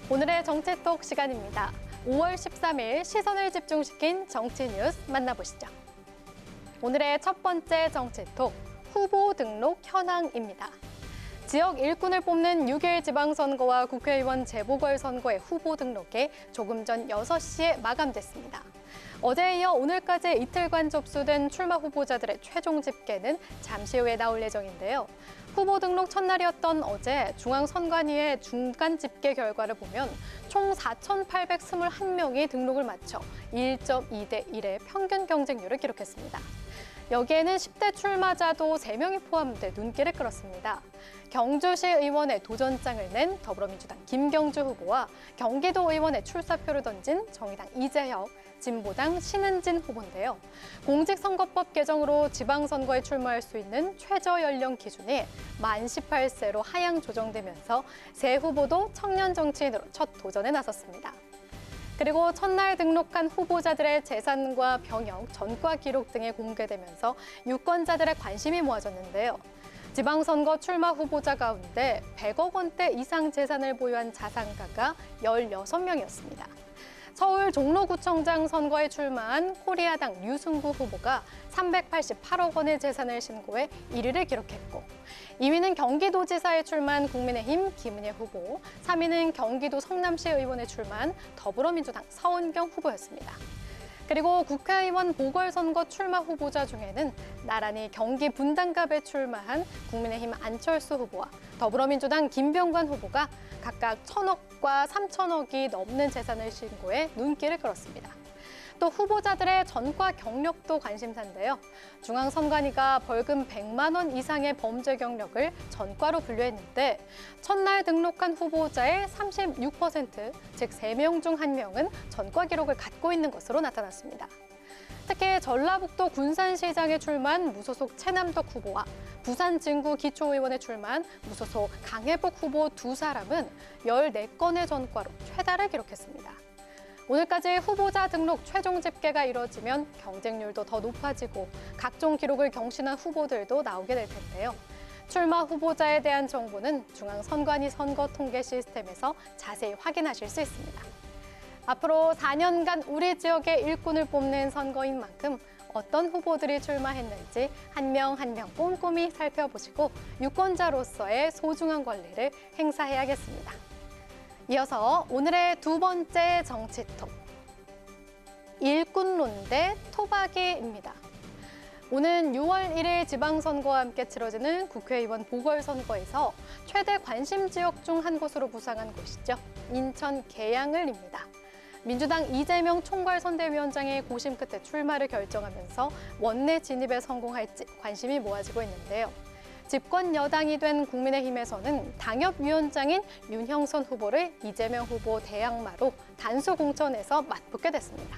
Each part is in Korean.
오늘의 정치톡 시간입니다. 5월 13일 시선을 집중시킨 정치 뉴스 만나보시죠. 오늘의 첫 번째 정치톡, 후보 등록 현황입니다. 지역 일꾼을 뽑는 6일 지방선거와 국회의원 재보궐선거의 후보 등록이 조금 전 6시에 마감됐습니다. 어제에 이어 오늘까지 이틀간 접수된 출마 후보자들의 최종 집계는 잠시 후에 나올 예정인데요. 후보 등록 첫날이었던 어제 중앙선관위의 중간 집계 결과를 보면 총 4,821명이 등록을 마쳐 1.2대 1의 평균 경쟁률을 기록했습니다. 여기에는 10대 출마자도 3명이 포함돼 눈길을 끌었습니다. 경주시 의원의 도전장을 낸 더불어민주당 김경주 후보와 경기도 의원의 출사표를 던진 정의당 이재혁, 진보당 신은진 후보인데요. 공직선거법 개정으로 지방선거에 출마할 수 있는 최저 연령 기준이 만 18세로 하향 조정되면서 세 후보도 청년 정치인으로 첫 도전에 나섰습니다. 그리고 첫날 등록한 후보자들의 재산과 병역, 전과 기록 등이 공개되면서 유권자들의 관심이 모아졌는데요. 지방선거 출마 후보자 가운데 100억 원대 이상 재산을 보유한 자산가가 16명이었습니다. 서울 종로구청장 선거에 출마한 코리아당 류승구 후보가 388억 원의 재산을 신고해 1위를 기록했고, 2위는 경기도지사에 출마한 국민의힘 김은혜 후보, 3위는 경기도 성남시 의원에 출마한 더불어민주당 서은경 후보였습니다. 그리고 국회의원 보궐선거 출마 후보자 중에는 나란히 경기 분당갑에 출마한 국민의힘 안철수 후보와 더불어민주당 김병관 후보가 각각 1,000억과 3,000억이 넘는 재산을 신고해 눈길을 끌었습니다. 또 후보자들의 전과 경력도 관심사인데요. 중앙선관위가 벌금 100만 원 이상의 범죄 경력을 전과로 분류했는데 첫날 등록한 후보자의 36%, 즉 3명 중 1명은 전과 기록을 갖고 있는 것으로 나타났습니다. 특히 전라북도 군산시장에 출마한 무소속 최남덕 후보와 부산 진구 기초의원에 출마한 무소속 강혜복 후보 두 사람은 14건의 전과로 최다를 기록했습니다. 오늘까지 후보자 등록 최종 집계가 이뤄지면 경쟁률도 더 높아지고 각종 기록을 경신한 후보들도 나오게 될 텐데요. 출마 후보자에 대한 정보는 중앙선관위 선거 통계 시스템에서 자세히 확인하실 수 있습니다. 앞으로 4년간 우리 지역의 일꾼을 뽑는 선거인 만큼 어떤 후보들이 출마했는지 한 명 한 명 꼼꼼히 살펴보시고 유권자로서의 소중한 권리를 행사해야겠습니다. 이어서 오늘의 두 번째 정치톡, 일꾼론 대 토박이입니다. 오는 6월 1일 지방선거와 함께 치러지는 국회의원 보궐선거에서 최대 관심 지역 중 한 곳으로 부상한 곳이죠. 인천 계양을입니다. 민주당 이재명 총괄선대위원장이 고심 끝에 출마를 결정하면서 원내 진입에 성공할지 관심이 모아지고 있는데요. 집권 여당이 된 국민의힘에서는 당협위원장인 윤형선 후보를 이재명 후보 대항마로 단수 공천에서 맞붙게 됐습니다.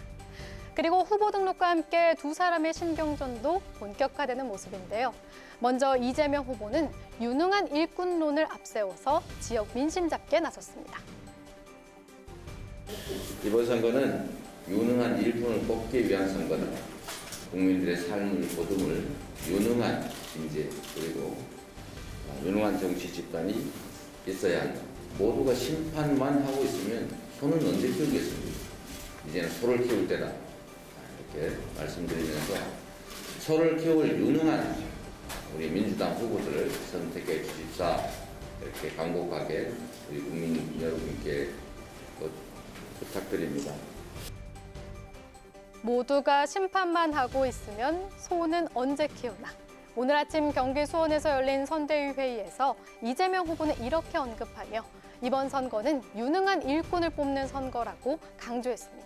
그리고 후보 등록과 함께 두 사람의 신경전도 본격화되는 모습인데요. 먼저 이재명 후보는 유능한 일꾼론을 앞세워서 지역 민심 잡기에 나섰습니다. 이번 선거는 유능한 일꾼을 뽑기 위한 선거다. 국민들의 삶을 보듬을 유능한 인재 그리고 유능한 정치 집단이 있어야 한다. 모두가 심판만 하고 있으면 소는 언제 키우겠습니까? 이제는 소를 키울 때다. 이렇게 말씀드리면서 소를 키울 유능한 우리 민주당 후보들을 선택해 주십사 이렇게 간곡하게 우리 국민 여러분께 부탁드립니다. 모두가 심판만 하고 있으면 소는 언제 키우나. 오늘 아침 경기 수원에서 열린 선대위 회의에서 이재명 후보는 이렇게 언급하며 이번 선거는 유능한 일꾼을 뽑는 선거라고 강조했습니다.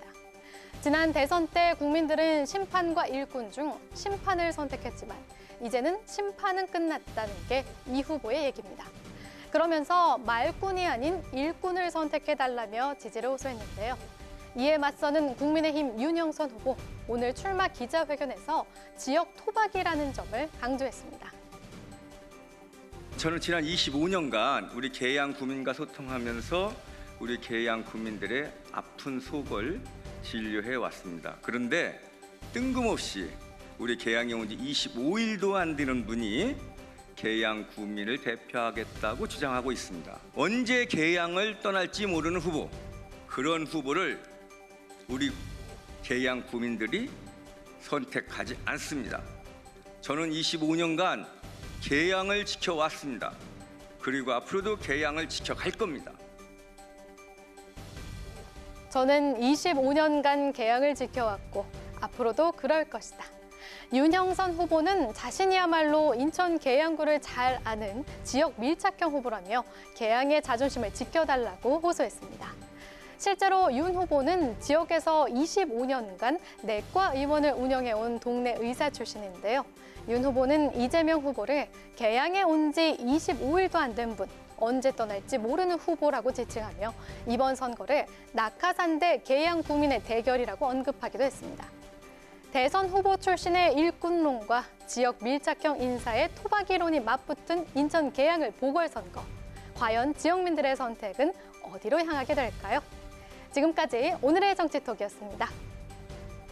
지난 대선 때 국민들은 심판과 일꾼 중 심판을 선택했지만 이제는 심판은 끝났다는 게 이 후보의 얘기입니다. 그러면서 말꾼이 아닌 일꾼을 선택해달라며 지지를 호소했는데요. 이에 맞서는 국민의힘 윤형선 후보, 오늘 출마 기자회견에서 지역 토박이라는 점을 강조했습니다. 저는 지난 25년간 우리 계양 구민과 소통하면서 우리 계양 구민들의 아픈 속을 진료해 왔습니다. 그런데 뜬금없이 우리 계양에 온 지 25일도 안 되는 분이 계양 구민을 대표하겠다고 주장하고 있습니다. 언제 계양을 떠날지 모르는 후보, 그런 후보를 우리 계양 구민들이 선택하지 않습니다. 저는 25년간 계양을 지켜왔습니다. 그리고 앞으로도 계양을 지켜갈 겁니다. 저는 25년간 계양을 지켜왔고 앞으로도 그럴 것이다. 윤형선 후보는 자신이야말로 인천 계양구를 잘 아는 지역 밀착형 후보라며 계양의 자존심을 지켜달라고 호소했습니다. 실제로 윤 후보는 지역에서 25년간 내과 의원을 운영해온 동네 의사 출신인데요. 윤 후보는 이재명 후보를 계양에 온 지 25일도 안 된 분, 언제 떠날지 모르는 후보라고 지칭하며 이번 선거를 낙하산 대 계양 구민의 대결이라고 언급하기도 했습니다. 대선 후보 출신의 일꾼론과 지역 밀착형 인사의 토박이론이 맞붙은 인천 계양을 보궐선거. 과연 지역민들의 선택은 어디로 향하게 될까요? 지금까지 오늘의 정치톡이었습니다.